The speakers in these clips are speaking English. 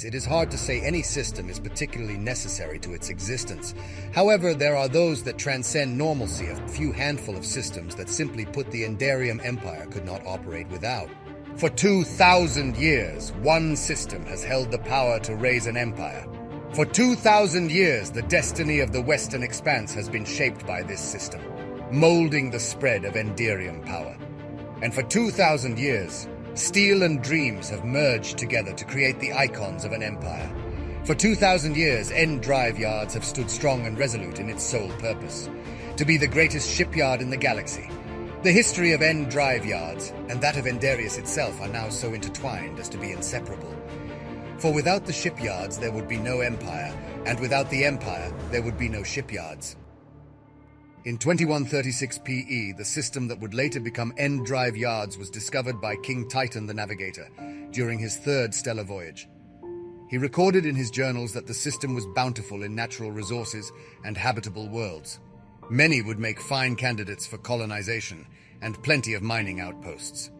It is hard to say any system is particularly necessary to its existence. However, there are those that transcend normalcy, a few handful of systems that simply put the Enderium Empire could not operate without. For 2,000 years, one system has held the power to raise an empire. For 2,000 years, the destiny of the Western Expanse has been shaped by this system, molding the spread of Enderium power. And for 2,000 years, steel and dreams have merged together to create the icons of an empire. For 2,000 years, EnderIus have stood strong and resolute in its sole purpose, to be the greatest shipyard in the galaxy. The history of EnderIus and that of EnderIus itself are now so intertwined as to be inseparable. For without the shipyards, there would be no empire, and without the empire, there would be no shipyards. In 2136 PE, the system that would later become EnderIus was discovered by King Titan the Navigator during his third stellar voyage. He recorded in his journals that the system was bountiful in natural resources and habitable worlds. Many would make fine candidates for colonization, and plenty of mining outposts.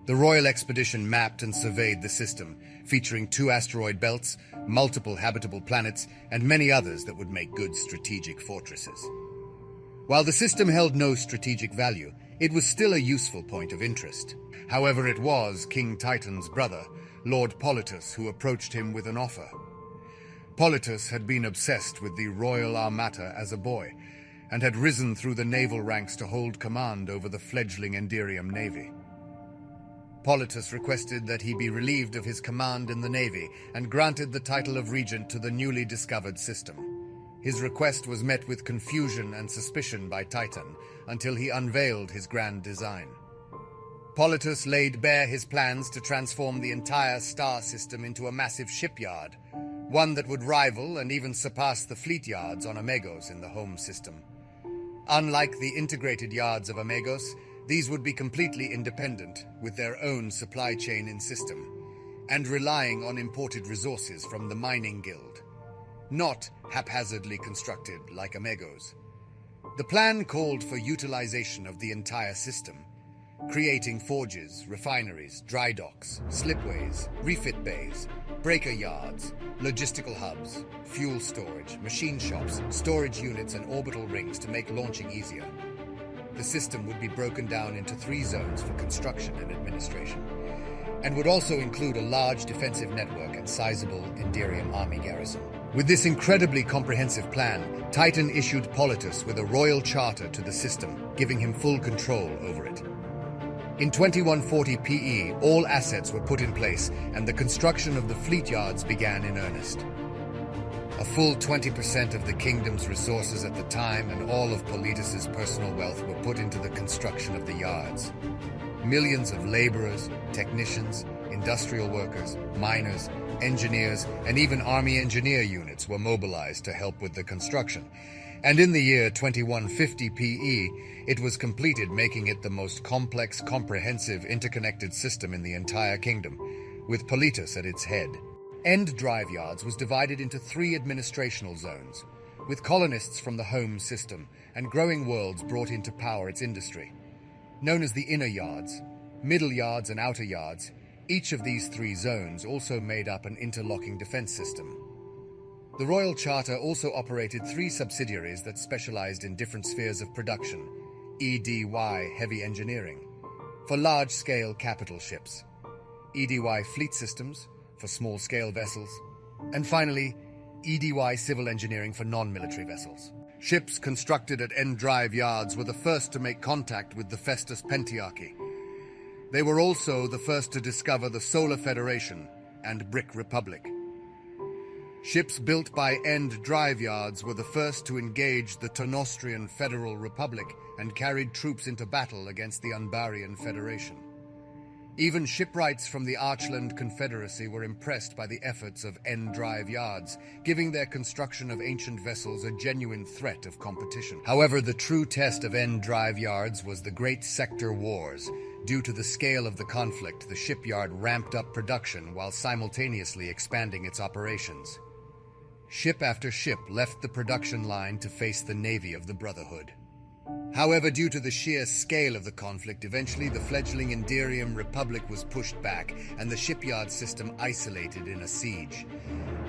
The Royal Expedition mapped and surveyed the system, featuring 2 asteroid belts, multiple habitable planets, and many others that would make good strategic fortresses. While the system held no strategic value, it was still a useful point of interest. However, it was King Titan's brother, Lord Politus, who approached him with an offer. Politus had been obsessed with the Royal Armata as a boy, and had risen through the naval ranks to hold command over the fledgling Enderium Navy. Politus requested that he be relieved of his command in the Navy and granted the title of regent to the newly discovered system. His request was met with confusion and suspicion by Titan until he unveiled his grand design. Politus laid bare his plans to transform the entire star system into a massive shipyard, one that would rival and even surpass the fleet yards on Amegos in the home system. Unlike the integrated yards of Amegos, these would be completely independent, with their own supply chain in system, and relying on imported resources from the mining guild, not haphazardly constructed like Amegos. The plan called for utilization of the entire system, creating forges, refineries, dry docks, slipways, refit bays, breaker yards, logistical hubs, fuel storage, machine shops, storage units, and orbital rings to make launching easier. The system would be broken down into 3 zones for construction and administration, and would also include a large defensive network and sizable Enderium army garrison. With this incredibly comprehensive plan, Titan issued Politus with a royal charter to the system, giving him full control over it. In 2140 PE, all assets were put in place, and the construction of the fleet yards began in earnest. A full 20% of the kingdom's resources at the time and all of Politus's personal wealth were put into the construction of the yards. Millions of laborers, technicians, industrial workers, miners, engineers, and even army engineer units were mobilized to help with the construction. And in the year 2150 PE, it was completed, making it the most complex, comprehensive, interconnected system in the entire kingdom, with Politus at its head. EnderIus was divided into 3 administrational zones, with colonists from the home system and growing worlds brought in to power its industry. Known as the inner yards, middle yards, and outer yards, each of these 3 zones also made up an interlocking defense system. The Royal Charter also operated 3 subsidiaries that specialized in different spheres of production: EDY Heavy Engineering, for large-scale capital ships; EDY Fleet Systems, for small-scale vessels; and finally, EDY Civil Engineering for non-military vessels. Ships constructed at EnderIus were the first to make contact with the Festus Pentiarchy. They were also the first to discover the Solar Federation and Brick Republic. Ships built by EnderIus were the first to engage the Tonostrian Federal Republic and carried troops into battle against the Unbarian Federation. Even shipwrights from the Archland Confederacy were impressed by the efforts of EnderIus, giving their construction of ancient vessels a genuine threat of competition. However, the true test of EnderIus was the Great Sector Wars. Due to the scale of the conflict, the shipyard ramped up production while simultaneously expanding its operations. Ship after ship left the production line to face the navy of the Brotherhood. However, due to the sheer scale of the conflict, eventually the fledgling EnderIus Republic was pushed back and the shipyard system isolated in a siege.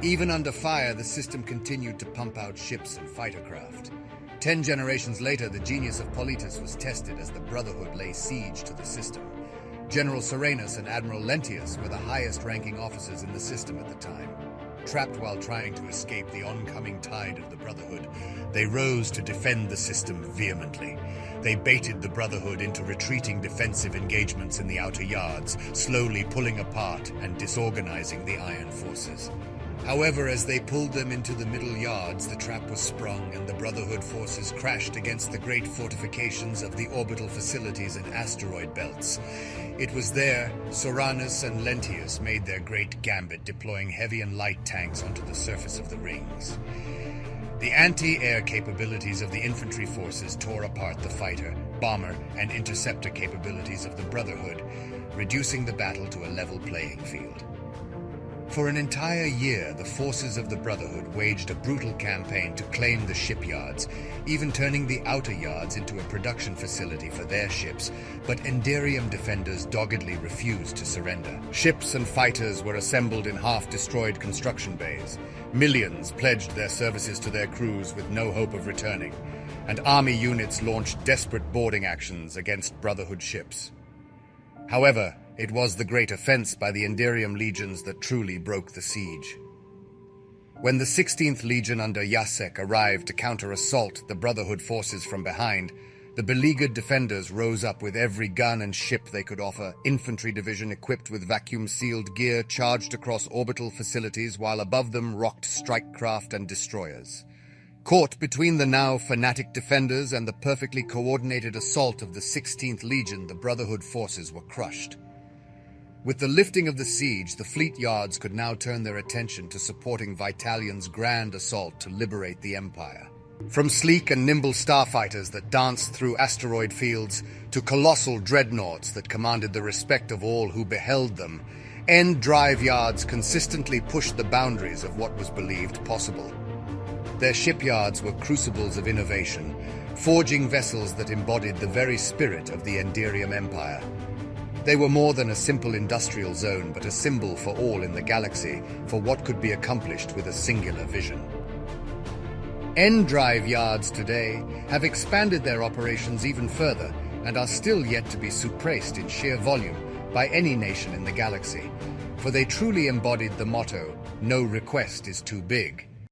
Even under fire, the system continued to pump out ships and fighter craft. 10 generations later, the genius of Politis was tested as the Brotherhood lay siege to the system. General Serenus and Admiral Lentius were the highest-ranking officers in the system at the time. Trapped while trying to escape the oncoming tide of the Brotherhood, they rose to defend the system vehemently. They baited the Brotherhood into retreating defensive engagements in the outer yards, slowly pulling apart and disorganizing the Iron Forces. However, as they pulled them into the middle yards, the trap was sprung and the Brotherhood forces crashed against the great fortifications of the orbital facilities and asteroid belts. It was there Serenus and Lentius made their great gambit, deploying heavy and light tanks onto the surface of the rings. The anti-air capabilities of the infantry forces tore apart the fighter, bomber, and interceptor capabilities of the Brotherhood, reducing the battle to a level playing field. For an entire year, the forces of the Brotherhood waged a brutal campaign to claim the shipyards, even turning the outer yards into a production facility for their ships, but EnderIus defenders doggedly refused to surrender. Ships and fighters were assembled in half-destroyed construction bays. Millions pledged their services to their crews with no hope of returning, and army units launched desperate boarding actions against Brotherhood ships. However, it was the great offense by the EnderIus legions that truly broke the siege. When the 16th Legion under Yasek arrived to counter-assault the Brotherhood forces from behind, the beleaguered defenders rose up with every gun and ship they could offer. Infantry division equipped with vacuum-sealed gear charged across orbital facilities, while above them rocked strike craft and destroyers. Caught between the now fanatic defenders and the perfectly coordinated assault of the 16th Legion, the Brotherhood forces were crushed. With the lifting of the siege, the fleet yards could now turn their attention to supporting Vitalion's grand assault to liberate the Empire. From sleek and nimble starfighters that danced through asteroid fields to colossal dreadnoughts that commanded the respect of all who beheld them, end drive yards consistently pushed the boundaries of what was believed possible. Their shipyards were crucibles of innovation, forging vessels that embodied the very spirit of the EnderIus Empire. They were more than a simple industrial zone, but a symbol for all in the galaxy, for what could be accomplished with a singular vision. End-drive yards today have expanded their operations even further and are still yet to be surpassed in sheer volume by any nation in the galaxy, for they truly embodied the motto, "No request is too big."